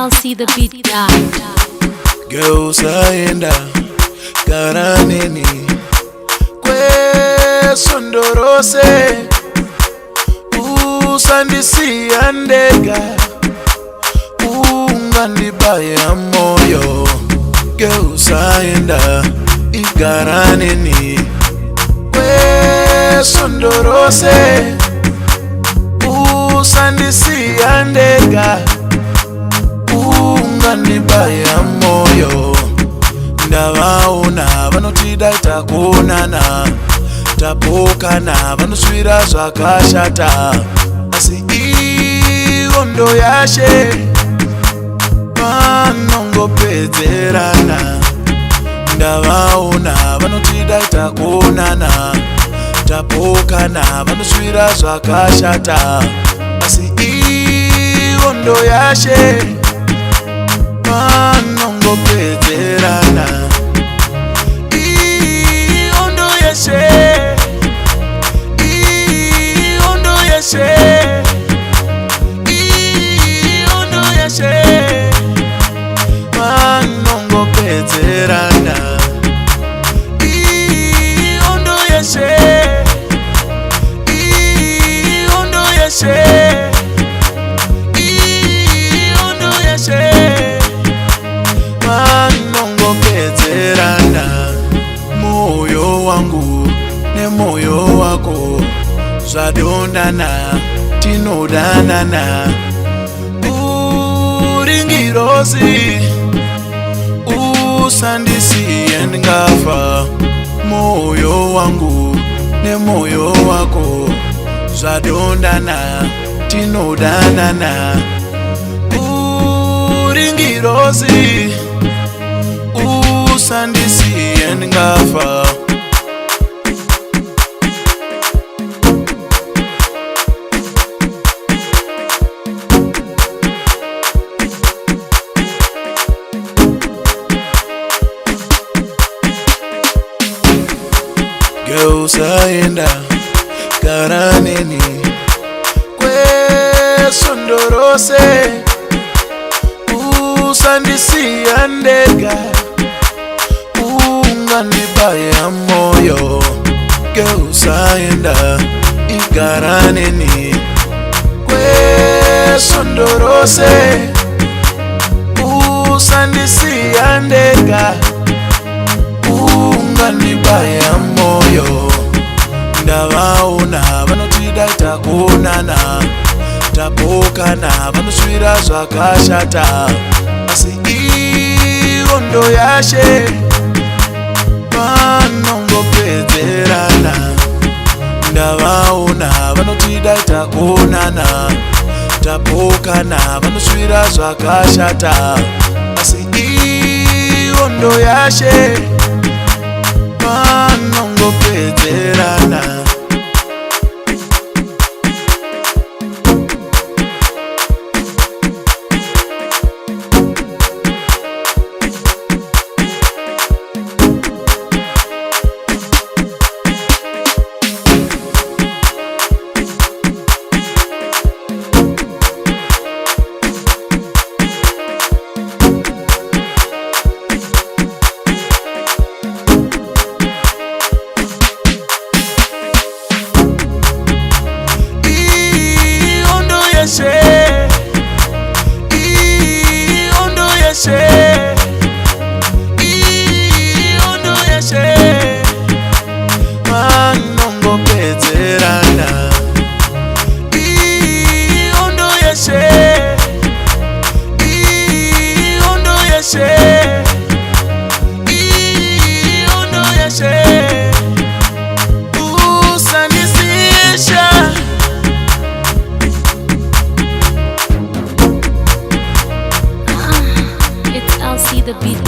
LC the beat guy. Geusaenda karaneni kwesondorose usandisiya ndega ungandibaya moyo. Geusaenda ikaraneni kwesondorose usandisiya ndega unganibaya moyo. Ndavaona vanotida takuonana, tapokana vanoswira zvakashata, asi ivo ndo yashe vanongopedzerana. Ndavaona vanotida takuonana, tapokana vanoswira zvakashata, asi ivo ndo yashe vanongopedzerana. Iyo ndo yashe, iyo ndo yashe, iyo ndo yashe vanongopedzerana. Iyo ndo yashe, iyo ndo yashe, iyo ndo yashe vanongopedzerana. Moyo wangu nemoyo wako zvadondana, tinodanana. Uringirozi usandisiye ndingafa. Moyo wangu nemoyo wako zvadondana, tinodanana. Uringirozi usandisiye ndingafa. Geusaenda karaneni kwesondorose usandisiya ndega unganibaya moyo. Geusaenda ikaraneni kwesondorose usandisiya ndega unganibaya moyo. Ndavaona vanotida takuonana, tapokana vanoswira zvakashata, asi ivo ndo yashe vanongopedzerana. Ndavaona vanotida takuonana, tapokana vanoswira zvakashata, asi ivo ndo yashe vanongopedzerana. Iyo ndo yashe, iyo ndo yashe vanongopedzerana. Iyo ndo yashe, iyo ndo yashe, iyo ndo yashe usandisisha. It's LC the beat